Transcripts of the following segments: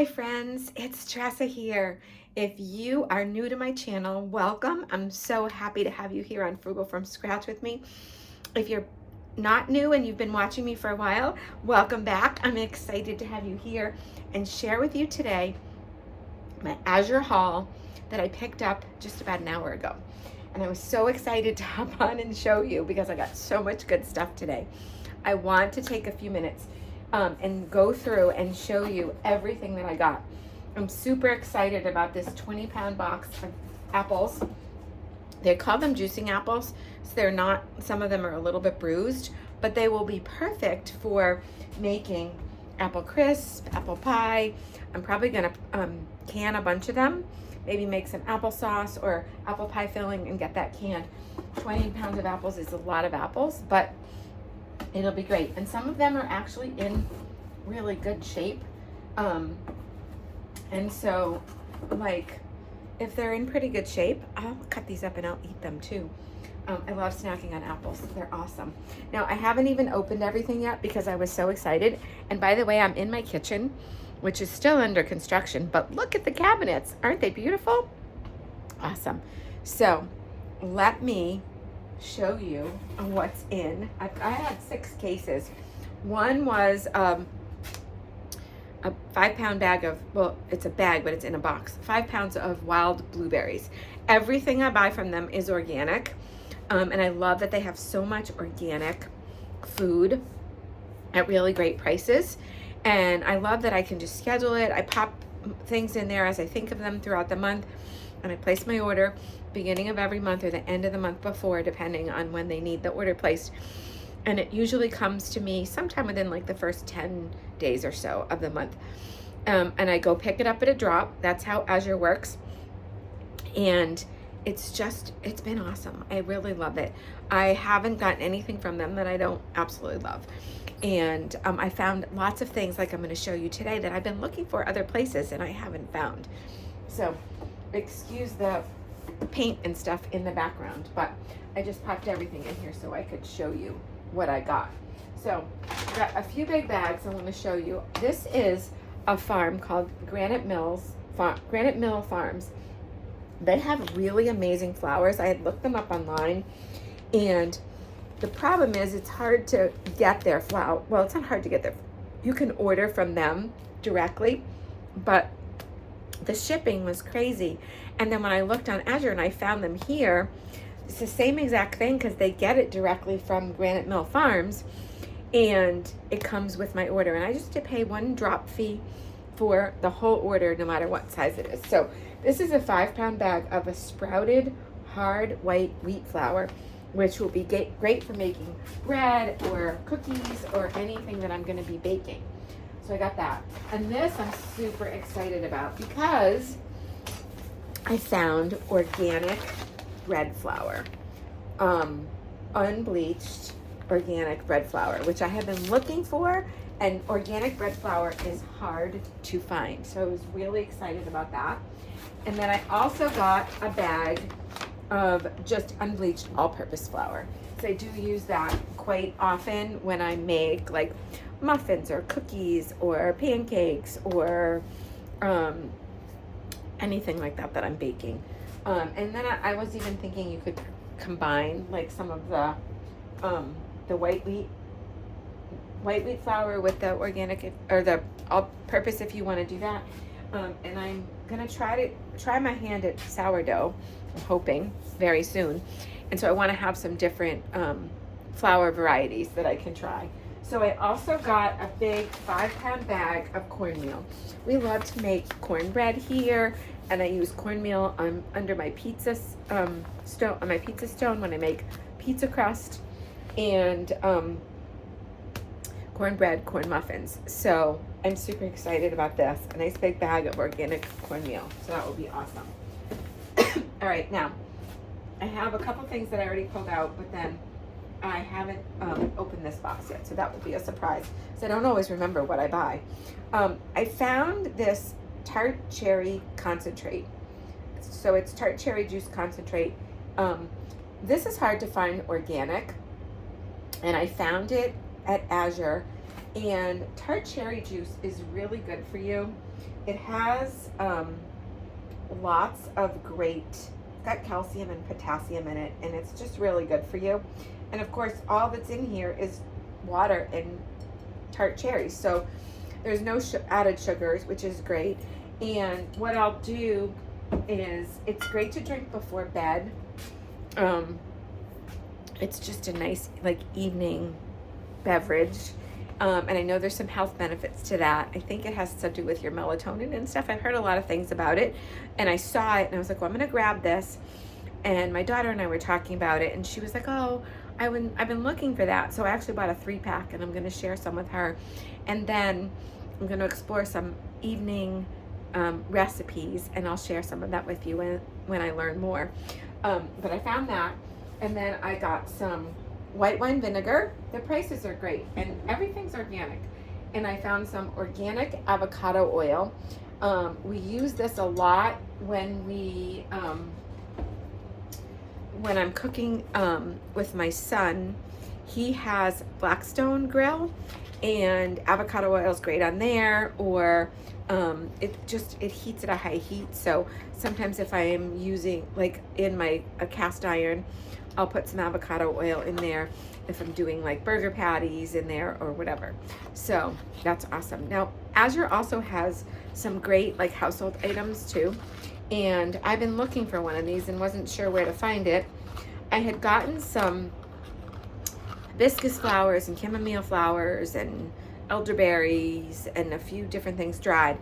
Hi friends, it's Tresa here. If you are new to my channel, welcome. I'm so happy to have you here on Frugal from Scratch with me. If you're not new and you've been watching me for a while, welcome back. I'm excited to have you here and share with you today my Azure haul that I picked up just about an hour ago. And I was so excited to hop on and show you because I got so much good stuff today. I want to take a few minutes and go through and show you everything that I got. I'm super excited about this 20-pound box of apples. They call them juicing apples, so they're not, some of them are a little bit bruised, but they will be perfect for making apple crisp, apple pie. I'm probably gonna can a bunch of them, maybe make some applesauce or apple pie filling and get that canned. 20 pounds of apples is a lot of apples, but it'll be great. And some of them are actually in really good shape. And so, like, if they're in pretty good shape, I'll cut these up and I'll eat them too. I love snacking on apples. They're awesome. Now, I haven't even opened everything yet because I was so excited. And by the way, I'm in my kitchen, which is still under construction, but look at the cabinets. Aren't they beautiful? Awesome. So let me show you what's in. I had 6 cases. One was a 5-pound bag of, well, it's a bag, but it's in a box. 5 pounds of wild blueberries. Everything I buy from them is organic. And I love that they have so much organic food at really great prices. And I love that I can just schedule it. I pop things in there as I think of them throughout the month. And I place my order beginning of every month or the end of the month before, depending on when they need the order placed. And it usually comes to me sometime within like the first 10 days or so of the month. And I go pick it up at a drop. That's how Azure works. And it's been awesome. I really love it. I haven't gotten anything from them that I don't absolutely love. And I found lots of things like I'm going to show you today that I've been looking for other places and I haven't found. So excuse the paint and stuff in the background, but I just popped everything in here so I could show you what I got. So I got a few big bags I want to show you. This is a farm called Granite Mill Farms. They have really amazing flowers. I had looked them up online, and the problem is it's hard to get their flower. Well, it's not hard to get their, you can order from them directly, but the shipping was crazy. And then when I looked on Azure and I found them here, it's the same exact thing because they get it directly from Granite Mill Farms and it comes with my order. And I just have to pay 1 drop fee for the whole order, no matter what size it is. So this is a 5-pound bag of a sprouted hard white wheat flour, which will be great for making bread or cookies or anything that I'm going to be baking. So I got that. And this I'm super excited about because I found organic bread flour, unbleached organic bread flour, which I have been looking for, and organic bread flour is hard to find. So I was really excited about that. And then I also got a bag of just unbleached all-purpose flour. So I do use that quite often when I make like muffins or cookies or pancakes or anything like that that I'm baking. And then I was even thinking you could combine like some of the white wheat flour with the organic or the all-purpose if you want to do that. And I'm gonna try my hand at sourdough. I'm hoping very soon. And so I want to have some different flour varieties that I can try. So I also got a big 5-pound bag of cornmeal. We love to make cornbread here, and I use cornmeal under my pizza stone when I make pizza crust and cornbread, corn muffins. So I'm super excited about this. A nice big bag of organic cornmeal. So that will be awesome. All right, now I have a couple things that I already pulled out, but then I haven't opened this box yet, so that will be a surprise. So I don't always remember what I buy. I found this tart cherry concentrate. So it's tart cherry juice concentrate. This is hard to find organic, and I found it at Azure, And tart cherry juice is really good for you. It has lots of great, it's got calcium and potassium in it, and it's just really good for you. And of course, all that's in here is water and tart cherries. So there's no added sugars, which is great. And what I'll do is, it's great to drink before bed. It's just a nice like evening beverage. And I know there's some health benefits to that. I think it has to do with your melatonin and stuff. I've heard a lot of things about it. And I saw it and I was like, well, I'm going to grab this. And my daughter and I were talking about it. And she was like, oh, I've been looking for that. So I actually bought a 3-pack and I'm going to share some with her. And then I'm going to explore some evening recipes. And I'll share some of that with you when I learn more. But I found that. And then I got some white wine vinegar. The prices are great and everything's organic. And I found some organic avocado oil. We use this a lot when I'm cooking with my son. He has Blackstone grill and avocado oil is great on there, or it heats at a high heat. So sometimes if I am using like in a cast iron, I'll put some avocado oil in there if I'm doing like burger patties in there or whatever. So that's awesome. Now, Azure also has some great like household items too. And I've been looking for one of these and wasn't sure where to find it. I had gotten some hibiscus flowers and chamomile flowers and elderberries and a few different things dried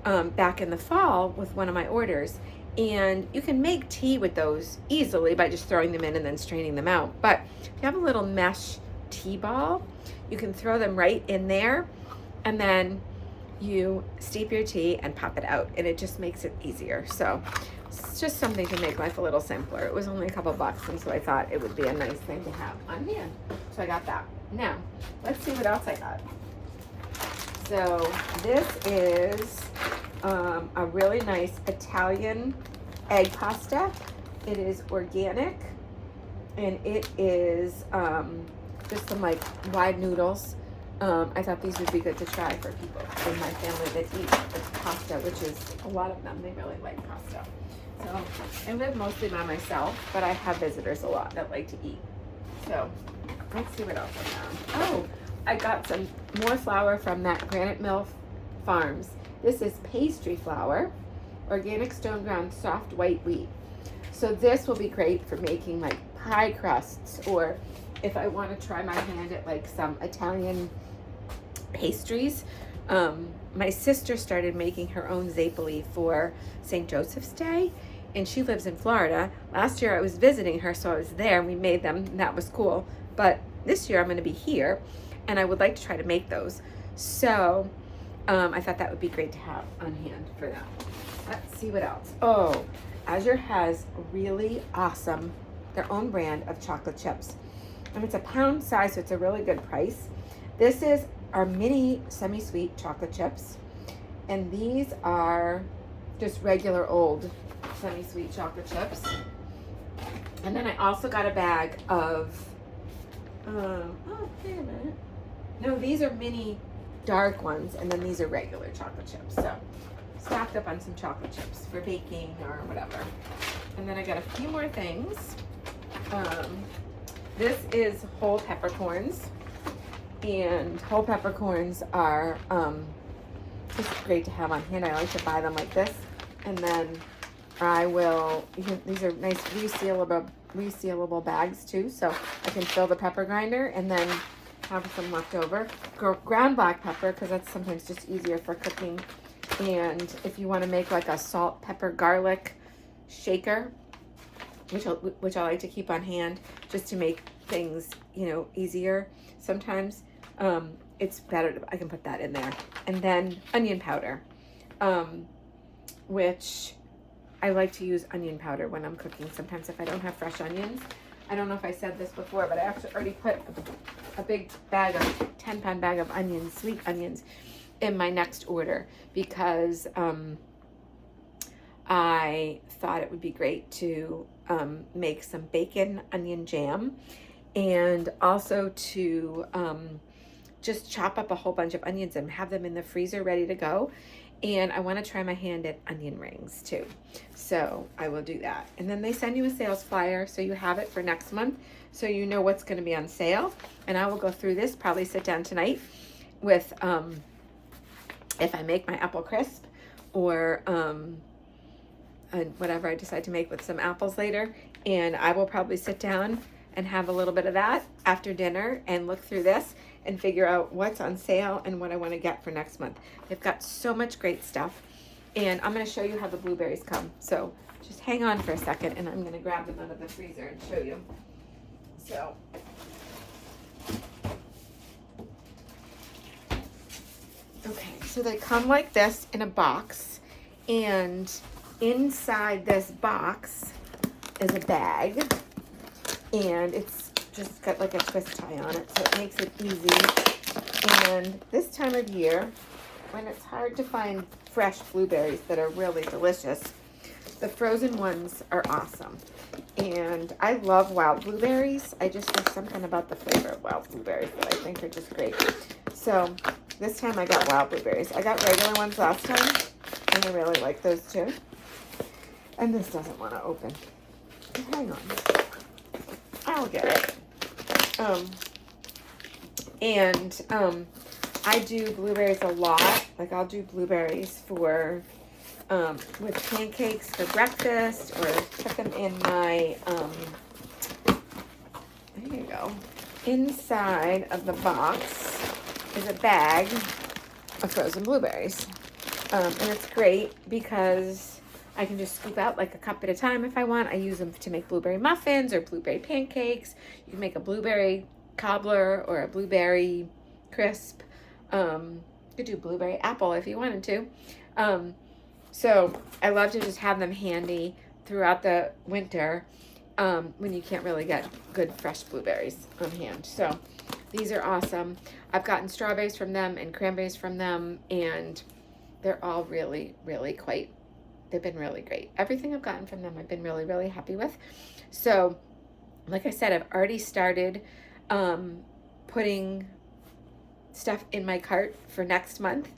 back in the fall with one of my orders. And you can make tea with those easily by just throwing them in and then straining them out. But if you have a little mesh tea ball, you can throw them right in there and then you steep your tea and pop it out, and it just makes it easier. So it's just something to make life a little simpler. It was only a couple bucks, and so I thought it would be a nice thing to have on hand. So I got that. Now, let's see what else I got. So this is a really nice Italian egg pasta. It is organic, and it is just some like wide noodles. I thought these would be good to try for people in my family that eat pasta, which is a lot of them. They really like pasta. So I live mostly by myself, but I have visitors a lot that like to eat. So let's see what else I found. Oh, I got some more flour from that Granite Mill Farms. This is pastry flour, organic stone ground soft white wheat. So this will be great for making like pie crusts, or if I want to try my hand at like some Italian pastries. My sister started making her own zeppoli for St. Joseph's Day, and she lives in Florida. Last year I was visiting her, so I was there and we made them, and that was cool. But this year I'm going to be here and I would like to try to make those. So I thought that would be great to have on hand for that. Let's see what else. Oh, Azure has really awesome, their own brand of chocolate chips. And it's a pound size, so it's a really good price. This is our mini semi-sweet chocolate chips. And these are just regular old semi-sweet chocolate chips. And then I also got a bag of, oh, wait a minute. No, these are mini dark ones, and then these are regular chocolate chips. So stocked up on some chocolate chips for baking or whatever. And then I got a few more things. This is whole peppercorns, and whole peppercorns are just great to have on hand. I like to buy them like this, and then I will, these are nice resealable bags too, so I can fill the pepper grinder and then have some left over. Ground black pepper, because that's sometimes just easier for cooking. And if you want to make like a salt, pepper, garlic shaker, which I like to keep on hand just to make things, easier sometimes, it's better I can put that in there. And then onion powder, which I like to use onion powder when I'm cooking sometimes if I don't have fresh onions. I don't know if I said this before, but I actually already put a big bag of 10-pound bag of onions, sweet onions, in my next order, because I thought it would be great to make some bacon onion jam, and also to just chop up a whole bunch of onions and have them in the freezer ready to go. And I want to try my hand at onion rings too. So I will do that. And then they send you a sales flyer so you have it for next month, so you know what's going to be on sale. And I will go through this, probably sit down tonight with, if I make my apple crisp, or and whatever I decide to make with some apples later. And I will probably sit down and have a little bit of that after dinner and look through this and figure out what's on sale and what I want to get for next month. They've got so much great stuff. And I'm going to show you how the blueberries come. So just hang on for a second, and I'm going to grab them out of the freezer and show you. So okay, so they come like this in a box, and inside this box is a bag, and it's just got like a twist tie on it, so it makes it easy. And this time of year, when it's hard to find fresh blueberries that are really delicious, the frozen ones are awesome. And I love wild blueberries. I just, there's something about the flavor of wild blueberries that I think are just great. So this time I got wild blueberries. I got regular ones last time, and I really like those too. And this doesn't want to open. Hang on. I'll get it. I do blueberries a lot. Like, I'll do blueberries for with pancakes for breakfast, or put them in my there you go. Inside of the box is a bag of frozen blueberries. And it's great because I can just scoop out like a cup at a time if I want. I use them to make blueberry muffins or blueberry pancakes. You can make a blueberry cobbler or a blueberry crisp. You could do blueberry apple if you wanted to. So I love to just have them handy throughout the winter when you can't really get good fresh blueberries on hand. So these are awesome. I've gotten strawberries from them and cranberries from them, and they're all really, really they've been really great. Everything I've gotten from them I've been really, really happy with. So like I said, I've already started putting stuff in my cart for next month,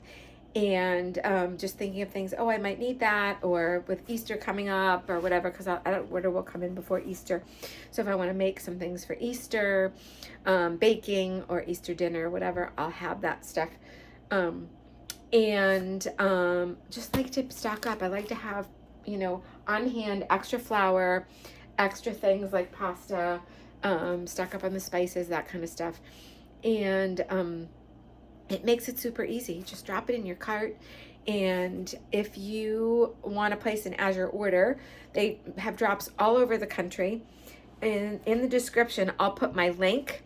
and just thinking of things, oh, I might need that, or with Easter coming up or whatever, because I don't order will come in before Easter. So if I want to make some things for Easter, baking or Easter dinner, whatever, I'll have that stuff. Just like to stock up. I like to have, on hand extra flour, extra things like pasta, stock up on the spices, that kind of stuff. And it makes it super easy. Just drop it in your cart. And if you want to place an Azure order, they have drops all over the country. And in the description, I'll put my link,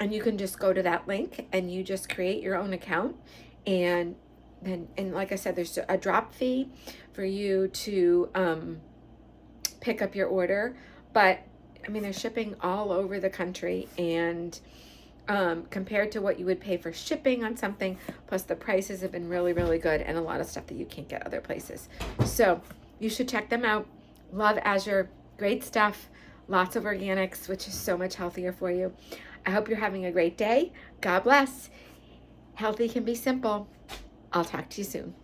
and you can just go to that link and you just create your own account. And like I said, there's a drop fee for you to pick up your order. But I mean, they're shipping all over the country, and compared to what you would pay for shipping on something, plus the prices have been really, really good, and a lot of stuff that you can't get other places. So you should check them out. Love Azure. Great stuff. Lots of organics, which is so much healthier for you. I hope you're having a great day. God bless. Healthy can be simple. I'll talk to you soon.